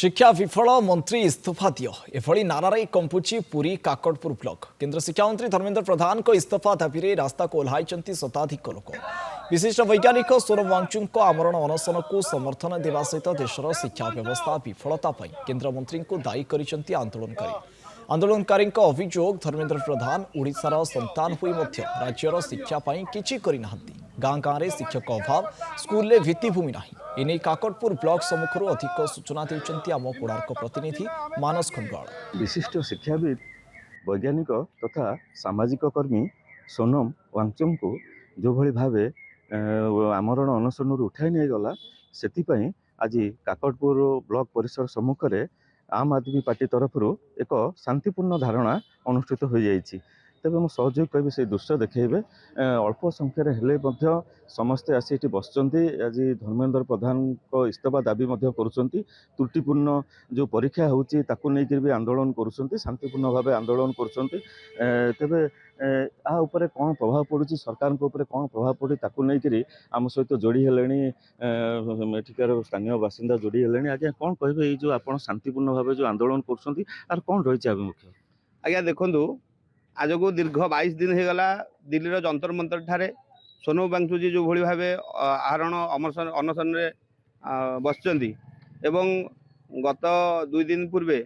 शिक्षा विफल मंत्री इस्तीफा दियो एभली नारारे कंपुची पुरी काकड़पुर ब्लॉक। केंद्र शिक्षा मंत्री धर्मेंद्र प्रधान को इस्तीफा दाबी रास्ता को ओह्लाइचंती शताधिक लोक। विशिष्ट वैज्ञानिक सोनम वांगचुक आमरण अनशन को समर्थन देवा सहित देशर शिक्षा व्यवस्था विफलता केंद्र मंत्री को दायी करिसेंती आंदोलनकारी अभियोग धर्मेंद्र प्रधान ओडिशार संतान हुई मध्य राज्यर शिक्षा किछि करि नाहंती। गाँ गाँव में शिक्षक अभाव स्कूल में भित्तिभूमि नाही। एने काकड़पुर ब्लॉक सम्मुखर अधिक सूचना देउछंती आम कोणार्क प्रतिनिधि मानस खंडवाल। विशिष्ट शिक्षाविद वैज्ञानिक तथा सामाजिक कर्मी सोनम वांगचुक को जो भली भावे आमरण अनशन उठाई नहीं गला से आज काकड़पुर ब्लॉक परिसर सम्मुख में आम आदमी पार्टी तरफ एक शांतिपूर्ण धारणा अनुष्ठित हो जाइए। तेज मो सहयोग कह से दृश्य देखेबे अल्प संख्यार हेले समस्ते आसी ये बसचंती। आज धर्मेंद्र प्रधान को इस्तीफा दाबी करुँच। त्रुटिपूर्ण जो परीक्षा होची ताकू लेकिन भी आंदोलन करुँच, शांतिपूर्ण भाव आंदोलन करुँच। तेबे आ उपरे कौन प्रभाव पड़ुची सरकार को उपरे कौन प्रभाव पड़ी ताकू लेकिन आम सहित जोड़ी हेलेनी एठिकार स्थानीय बासिंदा जोड़ी हेलेनी। आज्ञा कौन कहे ये जो आप शांतिपूर्ण भाव जो आंदोलन करुँच आर कौन रही आभिमुख्य? आज्ञा देखु आज को दीर्घ 22 दिन हो गला दिल्ली जंतर मंतर ठारे सोनम वांगचुक जी जो भली भावे आहरण अनशन बसचंती एवं गत 2 दिन पूर्वे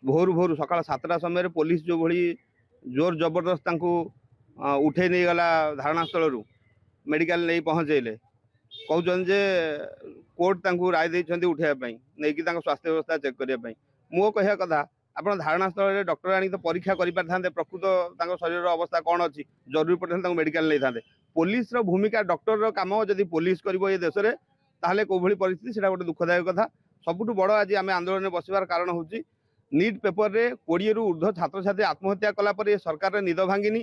भोर भोर सकाळ 7टा समय पुलिस जो भली जोर जबरदस्त उठे नहीं गला धारणा स्थल मेडिकल नहीं पहुँचेले कहते जे कोर्ट राय देते उठाई नहीं कि स्वास्थ्य व्यवस्था चेक करने। मो कह कथा आप धारणा स्थल में डॉक्टर आनी तो परीक्षा करें प्रकृत शरीर अवस्था कौन अच्छी जरूरी पड़े मेडिकल नहीं था। पुलिस भूमिका डॉक्टर काम जदि पुलिस कर देश में ताहले कोभली परिस्थिति से गोटे दुखदायक कथा। सबुठ बड़ आज आम आंदोलन में बसवार कारण हूँ नीट पेपर रे 20 रु ऊर्ध्व छात्र छात्री आत्महत्या कलापर सरकार निद भांगिनी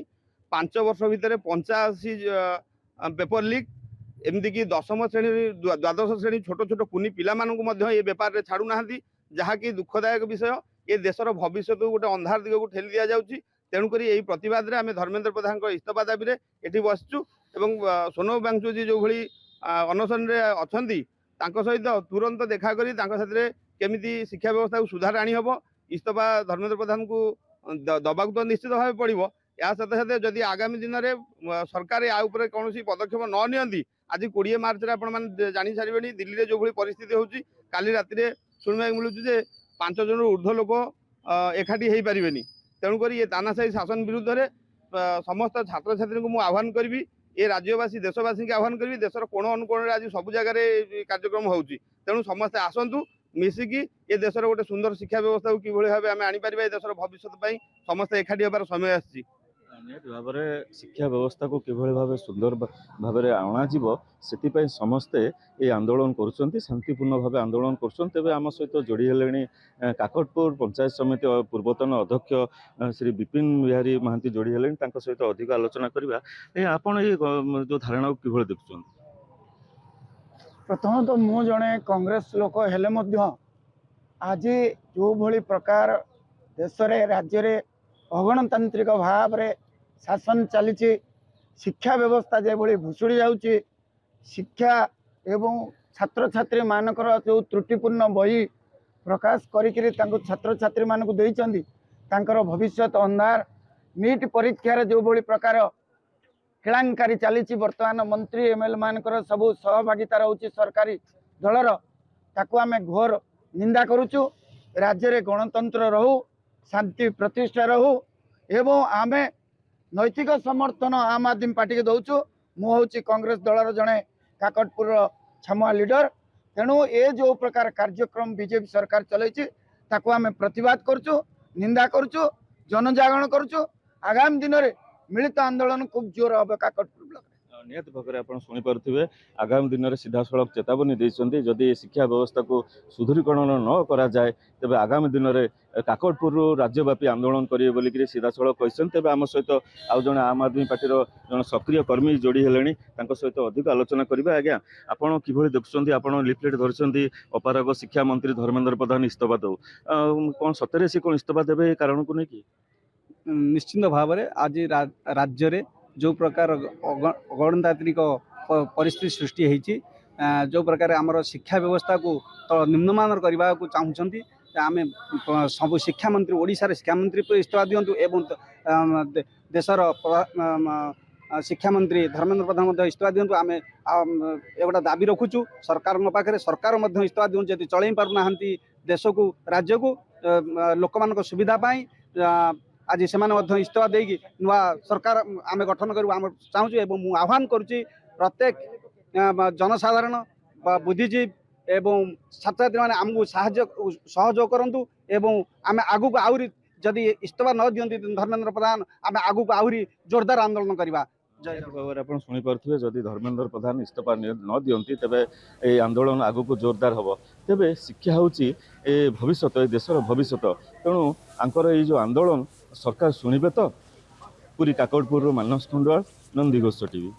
5 वर्ष भितर 85 पेपर लीक एमती कि 10वीं श्रेणी 12श श्रेणी छोट छोट कुनी पिला ये बेपार में छाड़ू ना जहाँकि दुखदायक विषय ये देशर भविष्य गोटे अंधार दिग को ठेली दि जाऊँगी। तेणुक यही प्रतिवाद में आम धर्मेंद्र प्रधान इस्तीफा दाबी ये बसचु एवं सोनम वांगचुक जी जो भली अनशन अच्छा सहित तुरंत देखा करी केमिति शिक्षा व्यवस्था को सुधार आनी हम इस्तीफा धर्मेंद्र प्रधान को दबाक तो निश्चित भाव पड़ो। या साथ साथ जदि आगामी दिन में सरकार या कौन पदक्षेप न नि आज 20 मार्च में आपने जानी सारे दिल्ली में जो भली परिस्थिति होची काली राति शुणा मिलूँ 5 जन ऊर्ध्व लोक एकाठी हो पारे। तेणुक ये तानाशाही शासन विरुद्ध में समस्त छात्र छात्री को मुझे आह्वान करी ये राज्यवासी देशवासी आह्वान करी देशर कोण अनुकोण आज सब जगार कार्यक्रम होची। तेणु समस्ते आसतु मिसिकी ये देशर गोटे सुंदर शिक्षा व्यवस्था को किभली भाव आम आनीपर देशर भविष्य समस्ते एकाठी होबार समय आसी भाव शिक्षा व्यवस्था को किभली भाव सुंदर भाव अणाजी से समस्ते ये आंदोलन करुँच, शांतिपूर्ण भाव आंदोलन करुँच। तेज आम सहित जोड़ी हेले काकड़पुर पंचायत समिति पूर्वतन अध्यक्ष श्री विपिन बिहारी महांती जोड़ी हेले सहित अधिक आलोचना करवा। आपड़ ये जो धारणा को किभली देखुं? प्रथम तो मु जड़े कांग्रेस लोक हेले आज जो भली प्रकार देश राज्य में अगणतांत्रिक भाव रे शासन चली शिक्षा व्यवस्था जो भली भुशुड़ी जाऊँगी शिक्षा एवं छात्र छात्री मानकर जो त्रुटिपूर्ण बही प्रकाश करी छात्र छात्री मानक देइचंदी तांकर भविष्य अंधार नीट परीक्षा जो भली प्रकार केलांकारी चली वर्तमान मंत्री एमएलए मानकर सबू सहभागिता रोचे सरकारी दलर ताकू आम घोर निंदा करुचु। राज्य में गणतंत्र रहू शांति प्रतिष्ठा रहू एवं आम नैतिक समर्थन आम आदमी पार्टी के दौचु। मु हूँ कांग्रेस दलर जड़े काकड़पुर छमुआ लीडर। तेणु ये जो प्रकार कार्यक्रम बीजेपी सरकार चलती ताकू आम प्रतिवाद करुचु, निंदा करुचु, जनजागरण करुचु। आगामी दिन में मिलित आंदोलन खूब जोर हम काकड़पुर ब्लॉक निहत भाव आप शुणिपे आगामी दिन में सीधा सड़क चेतावनी देते जदि शिक्षा व्यवस्था को सुदृढ़ीकरण न करा जाए तेज आगामी दिन में काकड़पुर राज्यव्यापी आंदोलन करेंगे बोलिक सीधा सड़क कहते। तेज आम सहित आउ जड़े आम आदमी पार्टी जन सक्रिय कर्मी जोड़ी हेले सहित अधिक आलोचना करेंगे। आज्ञा आपड़ कि देखुं आप लिफलेट धरती अपारग शिक्षा मंत्री धर्मेंद्र प्रधान इस्तीफा दो कौन सतरे से कौन इस्तीफा देवे कारण को लेकिन? निश्चिंत भाव में आज राज्य रे जो प्रकार गणतांत्रिक परिस्थिति सृष्टि होती जो प्रकार आमर शिक्षा व्यवस्था को तो निम्नमान करने को चाहूँगी आम सब शिक्षा मंत्री ओडिशार शिक्षा मंत्री इस्तीफा दिंतु एवं देशर शिक्षा मंत्री धर्मेंद्र प्रधान इस्तीफा दिंतु आम एगोटा दाबी रखुचु सरकार पाखे सरकार इस्तीफा दिं जब चल पारना देश को राज्य को लोक मान सुविधा आज से इस्तीफा देकी नुआ सरकार आम गठन कर चाहूँ एवं आह्वान करुच्ची प्रत्येक जनसाधारण बुद्धिजीवी एवं छात्र छात्री मैंने आमको सहयोग करूँ एवं आम आगू को आहरी जदि इस्तीफा न दियंती धर्मेंद्र प्रधान आम आगू को आहरी जोरदार आंदोलन करवा। भाव आप शुणिपे जदि धर्मेंद्र प्रधान इस्तीफा न दियंती तेबे ए आंदोलन आगू को जोरदार हम तेबे शिक्षा हूँ भविष्य ए देशर भविष्य तेणु आंकर ये जो आंदोलन सरकार शुणिबे तो। पूरी काकटपुर मानस कुंडल नंदीघोष टीवी।